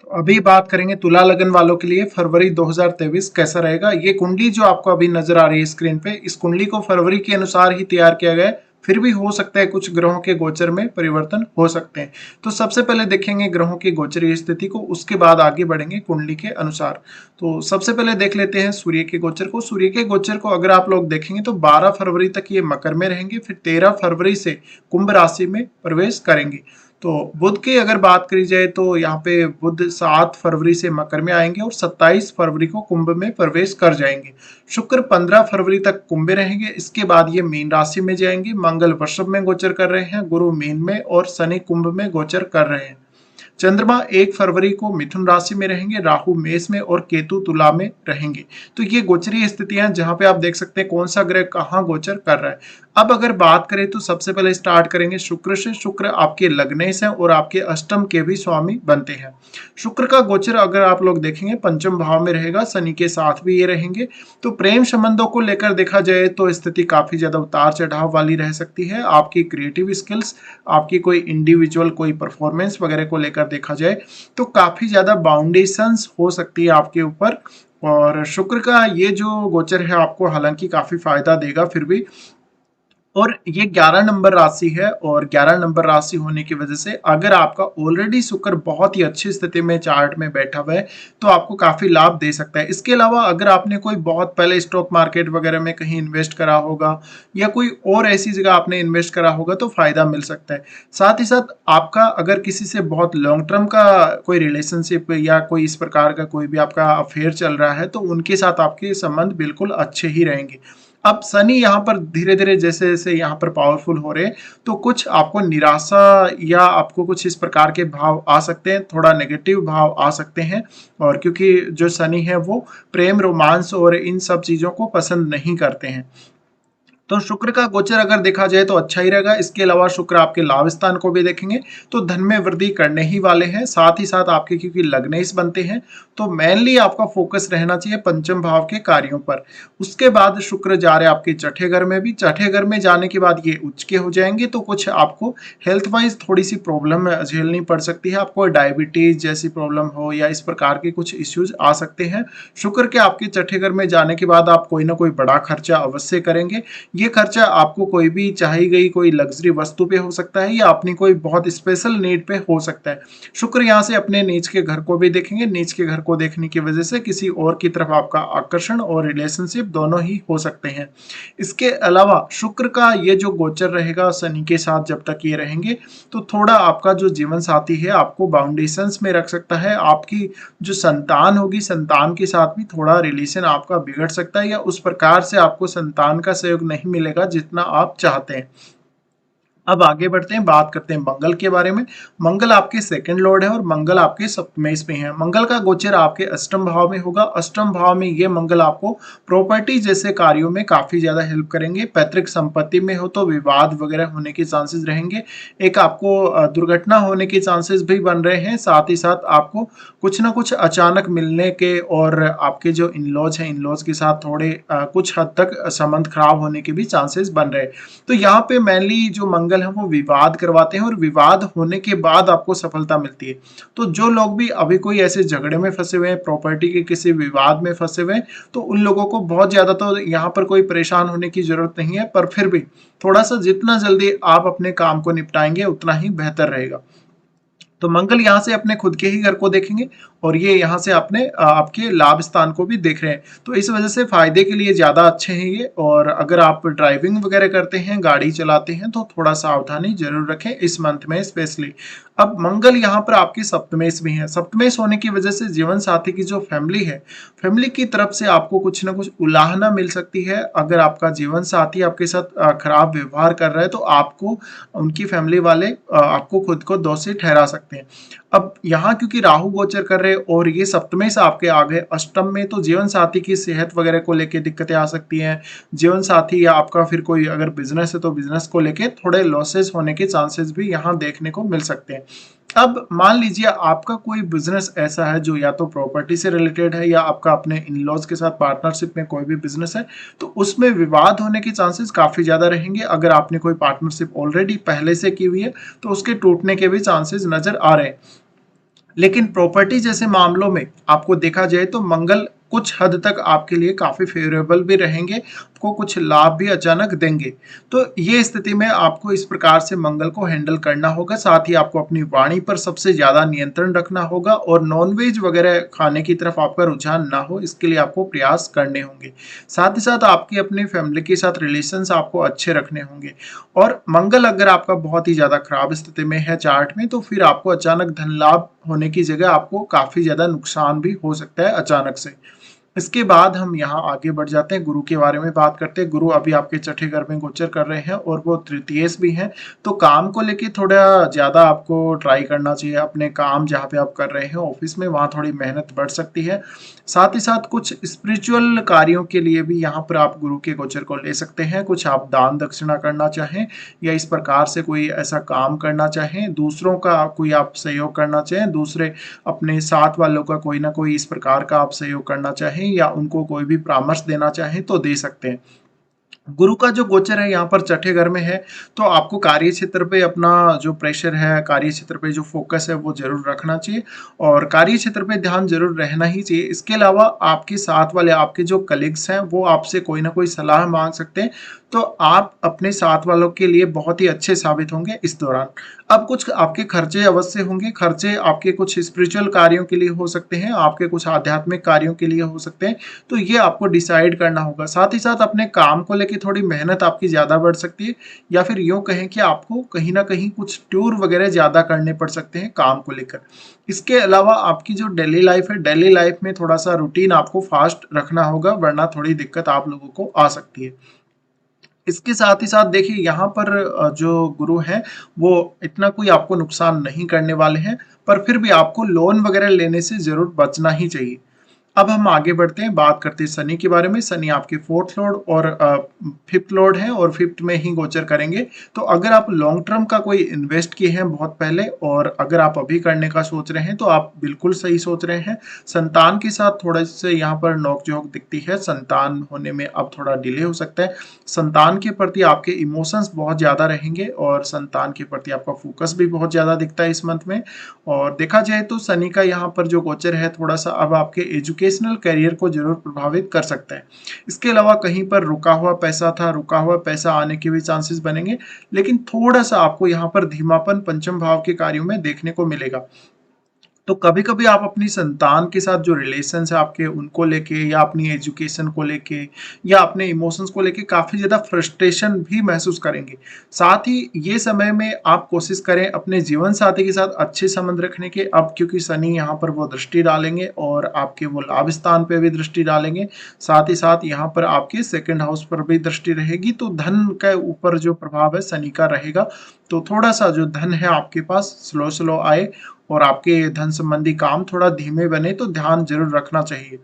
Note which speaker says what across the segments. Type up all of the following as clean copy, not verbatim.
Speaker 1: तो अभी बात करेंगे तुला लगन वालों के लिए फरवरी 2023 कैसा रहेगा। ये कुंडली जो आपको अभी नजर आ रही है स्क्रीन पे, इस कुंडली को फरवरी के अनुसार ही तैयार किया गया है। फिर भी हो सकता है कुछ ग्रहों के गोचर में परिवर्तन हो सकते हैं। तो सबसे पहले देखेंगे ग्रहों की गोचरीय स्थिति को, उसके बाद आगे बढ़ेंगे कुंडली के अनुसार। तो सबसे पहले देख लेते हैं सूर्य के गोचर को। सूर्य के गोचर को अगर आप लोग देखेंगे तो 12 फरवरी तक ये मकर में रहेंगे, फिर 13 फरवरी से कुंभ राशि में प्रवेश करेंगे। तो बुध की अगर बात करी जाए तो यहाँ पे बुध 7 फरवरी से मकर में आएंगे और 27 फरवरी को कुंभ में प्रवेश कर जाएंगे। शुक्र 15 फरवरी तक कुंभ में रहेंगे, इसके बाद ये मीन राशि में जाएंगे। मंगल वृषभ में गोचर कर रहे हैं, गुरु मीन में और शनि कुंभ में गोचर कर रहे हैं। चंद्रमा 1 फरवरी को मिथुन राशि में रहेंगे, राहु मेष में और केतु तुला में रहेंगे। तो ये गोचरीय स्थितियां जहां पे आप देख सकते हैं कौन सा ग्रह कहाँ गोचर कर रहा है। अब अगर बात करें तो सबसे पहले स्टार्ट करेंगे शुक्र से। शुक्र आपके लग्नेश हैं और आपके अष्टम के भी स्वामी बनते हैं। शुक्र का गोचर अगर आप लोग देखेंगे पंचम भाव में रहेगा, शनि के साथ भी ये रहेंगे। तो प्रेम संबंधों को लेकर देखा जाए तो स्थिति काफी ज्यादा उतार चढ़ाव वाली रह सकती है। आपकी क्रिएटिव स्किल्स, आपकी कोई इंडिविजुअल कोई परफॉर्मेंस वगैरह को लेकर देखा जाए तो काफी ज्यादा बाउंडेशंस हो सकती है आपके ऊपर। और शुक्र का ये जो गोचर है आपको हालांकि काफी फायदा देगा फिर भी। और ये 11 नंबर राशि है और 11 नंबर राशि होने की वजह से अगर आपका ऑलरेडी शुक्र बहुत ही अच्छी स्थिति में चार्ट में बैठा हुआ है तो आपको काफी लाभ दे सकता है। इसके अलावा अगर आपने कोई बहुत पहले स्टॉक मार्केट वगैरह में कहीं इन्वेस्ट करा होगा या कोई और ऐसी जगह आपने इन्वेस्ट करा होगा तो फायदा मिल सकता है। साथ ही साथ आपका अगर किसी से बहुत लॉन्ग टर्म का कोई रिलेशनशिप या कोई इस प्रकार का कोई भी आपका अफेयर चल रहा है तो उनके साथ आपके संबंध बिल्कुल अच्छे ही रहेंगे। अब शनि यहाँ पर धीरे धीरे जैसे जैसे यहाँ पर पावरफुल हो रहे हैं तो कुछ आपको निराशा या आपको कुछ इस प्रकार के भाव आ सकते हैं, थोड़ा नेगेटिव भाव आ सकते हैं। और क्योंकि जो शनि है वो प्रेम रोमांस और इन सब चीजों को पसंद नहीं करते हैं। तो शुक्र का गोचर अगर देखा जाए तो अच्छा ही रहेगा। इसके अलावा शुक्र आपके लाभ स्थान को भी देखेंगे तो धन में वृद्धि करने ही वाले हैं। साथ ही साथ आपके क्योंकि लग्नेश बनते हैं तो मेनली आपका फोकस रहना चाहिए पंचम भाव के कार्यों पर। उसके बाद शुक्र जा रहे आपके छठे घर में भी, छठे घर में जाने के बाद ये उच्च के हो जाएंगे तो कुछ आपको हेल्थ वाइज थोड़ी सी प्रॉब्लम झेलनी पड़ सकती है। आपको डायबिटीज जैसी प्रॉब्लम हो या इस प्रकार के कुछ इश्यूज आ सकते हैं। शुक्र के आपके छठे घर में जाने के बाद आप कोई ना कोई बड़ा खर्चा अवश्य करेंगे। ये खर्चा आपको कोई भी चाही गई कोई लग्जरी वस्तु पे हो सकता है या अपनी कोई बहुत स्पेशल नीड पे हो सकता है। शुक्र यहाँ से अपने नीच के घर को भी देखेंगे, नीच के घर को देखने की वजह से किसी और की तरफ आपका आकर्षण और रिलेशनशिप दोनों ही हो सकते हैं। इसके अलावा शुक्र का ये जो गोचर रहेगा शनि के साथ जब तक ये रहेंगे तो थोड़ा आपका जो जीवन साथी है आपको बाउंडेशंस में रख सकता है। आपकी जो संतान होगी, संतान के साथ भी थोड़ा रिलेशन आपका बिगड़ सकता है या उस प्रकार से आपको संतान का सहयोग नहीं मिलेगा जितना आप चाहते हैं। अब आगे बढ़ते हैं, बात करते हैं मंगल के बारे में। मंगल आपके सेकंड लॉर्ड है और मंगल आपके सप्तमेश में है। मंगल का गोचर आपके अष्टम भाव में होगा। अष्टम भाव में ये मंगल आपको प्रॉपर्टी जैसे कार्यों में काफी ज्यादा हेल्प करेंगे। पैतृक संपत्ति में हो तो विवाद वगैरह होने के चांसेस रहेंगे। एक आपको दुर्घटना होने के चांसेस भी बन रहे हैं। साथ ही साथ आपको कुछ ना कुछ अचानक मिलने के और आपके जो इनलॉज हैं इनलॉज के साथ थोड़े कुछ हद तक संबंध खराब होने के भी चांसेस बन रहे हैं। तो यहाँ पे मेनली जो मंगल है वो विवाद करवाते हैं और विवाद होने के बाद आपको सफलता मिलती है। तो जो लोग भी अभी कोई ऐसे झगड़े में फंसे हुए हैं, प्रॉपर्टी के किसी विवाद में फंसे हुए हैं, तो उन लोगों को बहुत ज्यादा तो यहाँ पर कोई परेशान होने की जरूरत नहीं है, पर फिर भी थोड़ा सा जितना जल्दी आप अपने काम को निपटाएंगे उतना ही बेहतर रहेगा। तो मंगल यहाँ से अपने खुद के ही घर को देखेंगे और ये यहाँ से अपने आपके लाभ स्थान को भी देख रहे हैं। तो इस वजह से फायदे के लिए ज्यादा अच्छे हैं ये। और अगर आप ड्राइविंग वगैरह करते हैं, गाड़ी चलाते हैं तो थोड़ा सावधानी जरूर रखें इस मंथ में स्पेशली। अब मंगल यहाँ पर आपकी सप्तमेश भी है। सप्तमेश होने की वजह से जीवन साथी की जो फैमिली है, फैमिली की तरफ से आपको कुछ ना कुछ उलाहना मिल सकती है। अगर आपका जीवन साथी आपके साथ खराब व्यवहार कर रहा है तो आपको उनकी फैमिली वाले आपको खुद को दोषी ठहरा सकते हैं। अब यहाँ क्योंकि राहु गोचर कर रहे और ये सप्तमे से आपके आगे अष्टम में, तो जीवन साथी की सेहत वगैरह को लेके दिक्कतें आ सकती हैं। जीवन साथी या आपका फिर कोई अगर बिजनेस है तो बिजनेस को लेके थोड़े लॉसेस होने के चांसेस भी यहाँ देखने को मिल सकते हैं। अब मान लीजिए आपका कोई बिजनेस ऐसा है जो या तो प्रॉपर्टी से रिलेटेड है या आपका अपने इन-लॉज के साथ पार्टनरशिप में कोई भी बिजनेस है तो उसमें विवाद होने के चांसेस काफी ज्यादा रहेंगे। अगर आपने कोई पार्टनरशिप ऑलरेडी पहले से की हुई है तो उसके टूटने के भी चांसेस नजर आ रहे हैं। लेकिन प्रॉपर्टी जैसे मामलों में आपको देखा जाए तो मंगल कुछ हद तक आपके लिए काफी फेवरेबल भी रहेंगे, आपको कुछ लाभ भी अचानक देंगे। तो ये स्थिति में आपको इस प्रकार से मंगल को हैंडल करना होगा। साथ ही आपको अपनी वाणी पर सबसे ज्यादा नियंत्रण रखना होगा और नॉनवेज वगैरह खाने की तरफ आपका रुझान ना हो, इसके लिए आपको प्रयास करने होंगे। साथ ही साथ आपकी अपनी फैमिली के साथ रिलेशंस आपको अच्छे रखने होंगे। और मंगल अगर आपका बहुत ही ज्यादा खराब स्थिति में है चार्ट में, तो फिर आपको अचानक धन लाभ होने की जगह आपको काफी ज्यादा नुकसान भी हो सकता है अचानक से। इसके बाद हम यहाँ आगे बढ़ जाते हैं, गुरु के बारे में बात करते हैं। गुरु अभी आपके छठे घर में गोचर कर रहे हैं और वो तृतीयेश भी हैं। तो काम को लेके थोड़ा ज्यादा आपको ट्राई करना चाहिए। अपने काम जहाँ पे आप कर रहे हैं ऑफिस में, वहाँ थोड़ी मेहनत बढ़ सकती है। साथ ही साथ कुछ स्पिरिचुअल कार्यों के लिए भी यहाँ पर आप गुरु के गोचर को ले सकते हैं। कुछ आप दान दक्षिणा करना चाहें या इस प्रकार से कोई ऐसा काम करना चाहें, दूसरों का कोई आप सहयोग करना चाहें, दूसरे अपने साथ वालों का कोई ना कोई इस प्रकार का आप सहयोग करना चाहें या उनको कोई भी परामर्श देना चाहें तो दे सकते हैं। गुरु का जो गोचर है यहाँ पर छठे घर में है, तो आपको कार्य क्षेत्र पे अपना जो प्रेशर है, कार्य क्षेत्र पे जो फोकस है वो जरूर रखना चाहिए और कार्य क्षेत्र पे ध्यान जरूर रहना ही चाहिए। इसके अलावा आपके साथ वाले आपके जो कलीग्स हैं वो आपसे कोई ना कोई सलाह मांग सकते हैं, तो आप अपने साथ वालों के लिए बहुत ही अच्छे साबित होंगे इस दौरान। अब कुछ आपके खर्चे अवश्य होंगे। खर्चे आपके कुछ स्पिरिचुअल कार्यों के लिए हो सकते हैं, आपके कुछ आध्यात्मिक कार्यों के लिए हो सकते हैं, तो ये आपको डिसाइड करना होगा। साथ ही साथ अपने काम को लेके थोड़ी मेहनत आपकी ज्यादा बढ़ सकती है, या फिर यूं कहें कि आपको कहीं ना कहीं कुछ टूर वगैरह ज्यादा करने पड़ सकते हैं काम को लेकर। इसके अलावा आपकी जो डेली लाइफ है, डेली लाइफ में थोड़ा सा रूटीन आपको फास्ट रखना होगा, वरना थोड़ी दिक्कत आप लोगों को आ सकती है। इसके साथ ही साथ देखिए यहाँ पर जो गुरु हैं वो इतना कोई आपको नुकसान नहीं करने वाले हैं, पर फिर भी आपको लोन वगैरह लेने से जरूर बचना ही चाहिए। अब हम आगे बढ़ते हैं, बात करते हैं शनि के बारे में। शनि आपके फोर्थ लॉर्ड और फिफ्थ लॉर्ड हैं और फिफ्थ में ही गोचर करेंगे। तो अगर आप लॉन्ग टर्म का कोई इन्वेस्ट किए हैं बहुत पहले और अगर आप अभी करने का सोच रहे हैं तो आप बिल्कुल सही सोच रहे हैं। संतान के साथ थोड़ा से यहाँ पर नोकझोंक दिखती है, संतान होने में अब थोड़ा डिले हो सकता है। संतान के प्रति आपके इमोशंस बहुत ज्यादा रहेंगे और संतान के प्रति आपका फोकस भी बहुत ज्यादा दिखता है इस मंथ में। और देखा जाए तो शनि का यहाँ पर जो गोचर है थोड़ा सा अब आपके एजुकेशनल करियर को जरूर प्रभावित कर सकता है। इसके अलावा कहीं पर रुका हुआ पैसा था, रुका हुआ पैसा आने के भी चांसेस बनेंगे, लेकिन थोड़ा सा आपको यहाँ पर धीमापन पंचम भाव के कार्यों में देखने को मिलेगा। तो कभी कभी आप अपनी संतान के साथ जो रिलेशन है आपके, उनको लेके या अपनी एजुकेशन को लेके या अपने इमोशंस को लेके काफी ज्यादा फ्रस्ट्रेशन भी महसूस करेंगे। साथ ही ये समय में आप कोशिश करें अपने जीवन साथी के साथ अच्छे संबंध रखने के, अब क्योंकि शनि यहाँ पर वो दृष्टि डालेंगे और आपके वो लाभ स्थान पे भी दृष्टि डालेंगे। साथ ही साथ यहाँ पर आपके सेकंड हाउस पर भी दृष्टि रहेगी, तो धन के ऊपर जो प्रभाव है शनि का रहेगा। तो थोड़ा सा जो धन है आपके पास स्लो स्लो आए और आपके धन संबंधी काम थोड़ा धीमे बने, तो ध्यान जरूर रखना चाहिए।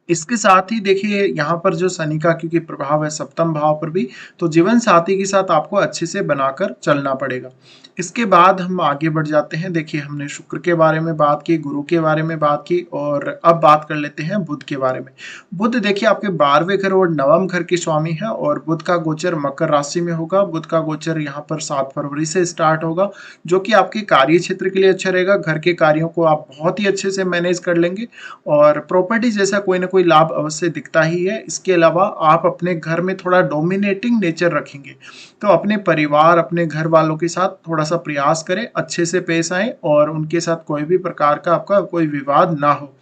Speaker 1: इसके साथ ही देखिए यहाँ पर जो शनि का क्योंकि प्रभाव है सप्तम भाव पर भी, तो जीवन साथी के साथ आपको अच्छे से बनाकर चलना पड़ेगा। इसके बाद हम आगे बढ़ जाते हैं। देखिए हमने शुक्र के बारे में बात की, गुरु के बारे में बात की और अब बात कर लेते हैं बुध के बारे में। बुध देखिए आपके 12वें घर और 9वें घर के स्वामी है और बुध का गोचर मकर राशि में होगा। बुध का गोचर यहाँ पर 7 फरवरी से स्टार्ट होगा, जो कि आपके कार्य क्षेत्र के लिए अच्छा रहेगा। घर के कार्यों को आप बहुत ही अच्छे से मैनेज कर लेंगे और प्रॉपर्टी जैसा कोई ना कोई लाभ अवश्य दिखता ही है। इसके अलावा आप अपने घर में थोड़ा डोमिनेटिंग नेचर रखेंगे, तो अपने परिवार अपने घर वालों के साथ थोड़ा सा प्रयास करें, अच्छे से पेश आए और उनके साथ कोई भी प्रकार का आपका कोई विवाद ना हो।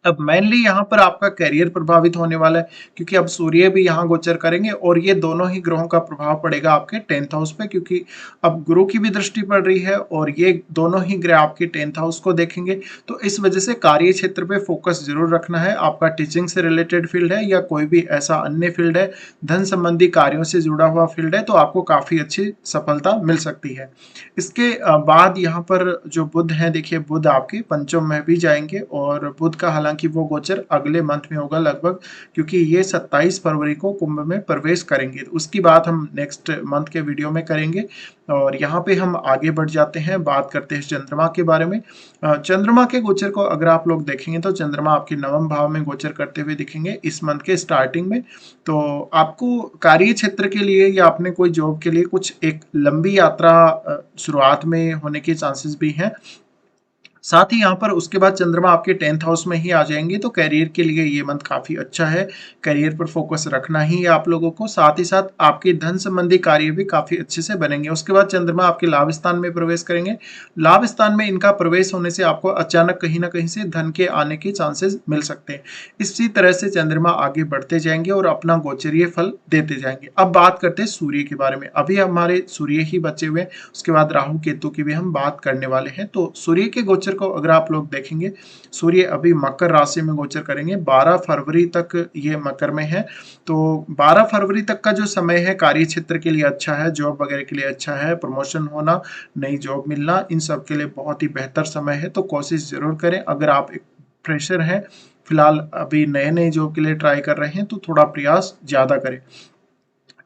Speaker 1: अब मेनली यहाँ पर आपका करियर प्रभावित होने वाला है, क्योंकि अब सूर्य भी यहाँ गोचर करेंगे और ये दोनों ही ग्रहों का प्रभाव पड़ेगा आपके 10th हाउस पे, क्योंकि अब गुरु की भी दृष्टि पड़ रही है और ये दोनों ही ग्रह आपके 10th हाउस को देखेंगे। तो इस वजह से कार्य क्षेत्र पे फोकस जरूर रखना है। आपका टीचिंग से रिलेटेड फील्ड है या कोई भी ऐसा अन्य फील्ड है, धन संबंधी कार्यों से जुड़ा हुआ फील्ड है, तो आपको काफी अच्छी सफलता मिल सकती है। इसके बाद यहाँ पर जो बुध है, देखिए बुध आपके पंचम में भी जाएंगे और बुध का हालांकि वो गोचर अगले मंथ में होगा लगभग, क्योंकि ये 27 फरवरी को कुंभ में प्रवेश करेंगे। तो उसकी बात हम नेक्स्ट मंथ के वीडियो में करेंगे। और यहाँ पे हम आगे बढ़ जाते हैं, बात करते हैं चंद्रमा के बारे में। चंद्रमा के गोचर को अगर आप लोग देखेंगे तो चंद्रमा आपके 9वें भाव में गोचर करते हुए दिखेंगे इस मंथ के स्टार्टिंग में। तो आपको कार्य क्षेत्र के लिए या अपने कोई जॉब के लिए कुछ एक लंबी यात्रा शुरुआत में होने के चांसेस भी हैं। साथ ही यहाँ पर उसके बाद चंद्रमा आपके 10th हाउस में ही आ जाएंगे, तो करियर के लिए ये मंथ काफी अच्छा है। करियर पर फोकस रखना ही है आप लोगों को। साथ ही साथ आपके धन संबंधी कार्य भी काफी अच्छे से बनेंगे। उसके बाद चंद्रमा आपके लाभ स्थान में प्रवेश करेंगे। लाभ स्थान में इनका प्रवेश होने से आपको अचानक कहीं ना कहीं से धन के आने के चांसेस मिल सकते हैं। इसी तरह से चंद्रमा आगे बढ़ते जाएंगे और अपना गोचरीय फल देते जाएंगे। अब बात करते हैं सूर्य के बारे में। अभी हमारे सूर्य ही बचे हुए हैं, उसके बाद राहु केतु की भी हम बात करने वाले हैं। तो सूर्य के गोचर को अगर आप लोग देखेंगे, सूर्य अभी मकर राशि में गोचर करेंगे। 12 फरवरी तक ये मकर में है। तो 12 फरवरी तक का जो समय है कार्य क्षेत्र के लिए अच्छा है, जॉब वगैरह के लिए अच्छा है, प्रमोशन होना, नई जॉब मिलना, इन सब के लिए बहुत ही बेहतर समय है। तो कोशिश जरूर करें। अगर आप एक फ्रेशर हैं, फिलहाल अभी नए नए जॉब के लिए ट्राई कर रहे हैं, तो थोड़ा प्रयास ज्यादा करें।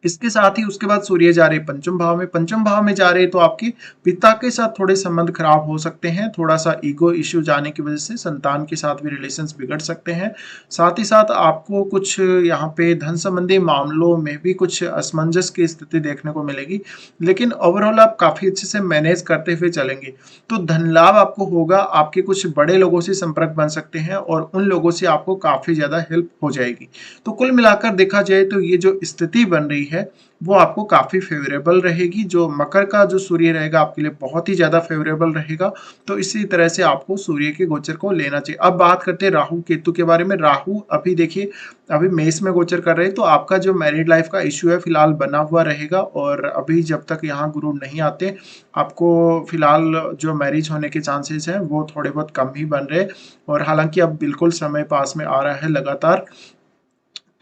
Speaker 1: इसके साथ ही उसके बाद सूर्य जा रहे पंचम भाव में। पंचम भाव में जा रहे तो आपके पिता के साथ थोड़े संबंध खराब हो सकते हैं। थोड़ा सा ईगो इश्यू जाने की वजह से संतान के साथ भी रिलेशंस बिगड़ सकते हैं। साथ ही साथ आपको कुछ यहाँ पे धन संबंधी मामलों में भी कुछ असमंजस की स्थिति देखने को मिलेगी, लेकिन ओवरऑल आप काफी अच्छे से मैनेज करते हुए चलेंगे। तो धन लाभ आपको होगा। आपके कुछ बड़े लोगों से संपर्क बन सकते हैं और उन लोगों से आपको काफी ज्यादा हेल्प हो जाएगी। तो कुल मिलाकर देखा जाए तो ये जो स्थिति बन रही है वो आपको काफी फेवरेबल रहेगी। जो मकर का जो सूर्य रहेगा आपके लिए बहुत ही ज्यादा फेवरेबल रहेगा। तो इसी तरह से आपको सूर्य के गोचर को लेना चाहिए। अब बात करते हैं राहु केतु के बारे में। राहु अभी देखिए अभी मेष में गोचर कर रहे हैं, तो आपका जो मैरिड लाइफ का इश्यू है फिलहाल बना हुआ रहेगा। और अभी जब तक यहाँ गुरु नहीं आते, आपको फिलहाल जो मैरिज होने के चांसेस हैं वो थोड़े बहुत कम ही बन रहे हैं। और हालांकि अब बिल्कुल समय पास में आ रहा है लगातार।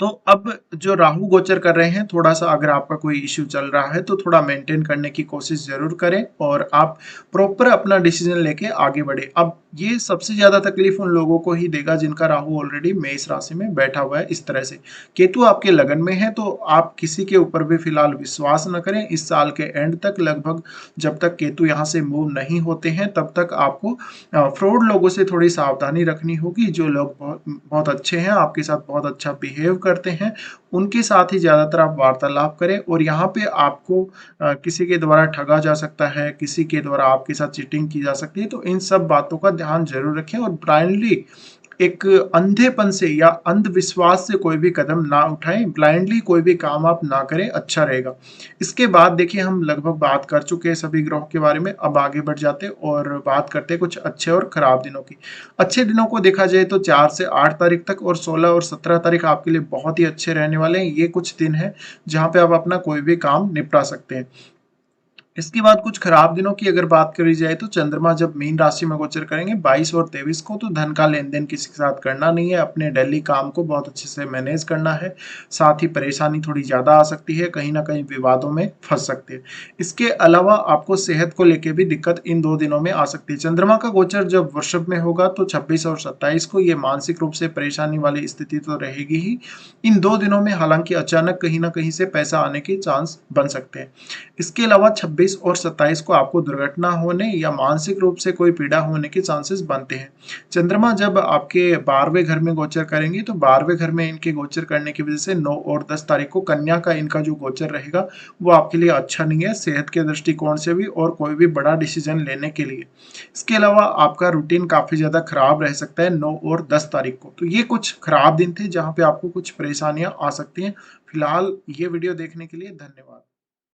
Speaker 1: तो अब जो राहु गोचर कर रहे हैं, थोड़ा सा अगर आपका कोई इश्यू चल रहा है तो थोड़ा मेंटेन करने की कोशिश जरूर करें और आप प्रॉपर अपना डिसीजन लेके आगे बढ़े। अब ये सबसे ज्यादा तकलीफ उन लोगों को ही देगा जिनका राहु ऑलरेडी मेष राशि में बैठा हुआ है। इस तरह से केतु आपके लगन में है, तो आप किसी के ऊपर भी फिलहाल विश्वास न करें। इस साल के एंड तक लगभग जब तक केतु यहाँ से मूव नहीं होते हैं तब तक आपको फ्रॉड लोगों से थोड़ी सावधानी रखनी होगी। जो लोग बहुत बहुत अच्छे हैं, आपके साथ बहुत अच्छा बिहेव करते हैं, उनके साथ ही ज्यादातर आप वार्तालाप करें। और यहाँ पे आपको किसी के द्वारा ठगा जा सकता है, किसी के द्वारा आपके साथ चीटिंग की जा सकती है। तो इन सब बातों का ध्यान जरूर रखें और ब्लाइंडली एक अंधेपन से या अंधविश्वास से कोई भी कदम ना उठाएं। ब्लाइंडली कोई भी काम आप ना करें, अच्छा रहेगा। इसके बाद देखिए हम लगभग बात कर चुके हैं सभी ग्रहों के बारे में। अब आगे बढ़ जाते हैं और बात करते हैं कुछ अच्छे और खराब दिनों की। अच्छे दिनों को देखा जाए तो 4 से 8 तारीख तक और 16 और 17 तारीख आपके लिए बहुत ही अच्छे रहने वाले हैं। ये कुछ दिन है जहां पे आप अपना कोई भी काम निपटा सकते हैं। इसके बाद कुछ खराब दिनों की अगर बात करी जाए तो चंद्रमा जब मीन राशि में गोचर करेंगे 22 और 23 को, तो धन का लेन देन किसी के साथ करना नहीं है। अपने डेली काम को बहुत अच्छे से मैनेज करना है। साथ ही परेशानी थोड़ी ज्यादा आ सकती है, कहीं ना कहीं विवादों में फंस सकते हैं। इसके अलावा आपको सेहत को लेकर भी दिक्कत इन 2 दिनों में आ सकती है। चंद्रमा का गोचर जब वृषभ में होगा तो 26 और 27 को ये मानसिक रूप से परेशानी वाली स्थिति तो रहेगी ही। इन 2 दिनों में हालांकि अचानक कहीं ना कहीं से पैसा आने के चांस बन सकते हैं। इसके अलावा 26 और 27 को आपको दुर्घटना होने या मानसिक रूप से कोई पीड़ा होने के चांसेस बनते हैं। चंद्रमा जब आपके 12वें घर में गोचर करेंगे तो 12वें घर में इनके गोचर करने की वजह से 9 और 10 तारीख को कन्या का इनका जो गोचर रहेगा वो आपके लिए अच्छा नहीं है, सेहत के दृष्टिकोण से भी और कोई भी बड़ा डिसीजन लेने के लिए। इसके अलावा आपका रूटीन काफी ज्यादा खराब रह सकता है 9 और 10 तारीख को। तो ये कुछ खराब दिन थे जहां पे आपको कुछ परेशानियां आ सकती हैं। फिलहाल ये वीडियो देखने के लिए धन्यवाद।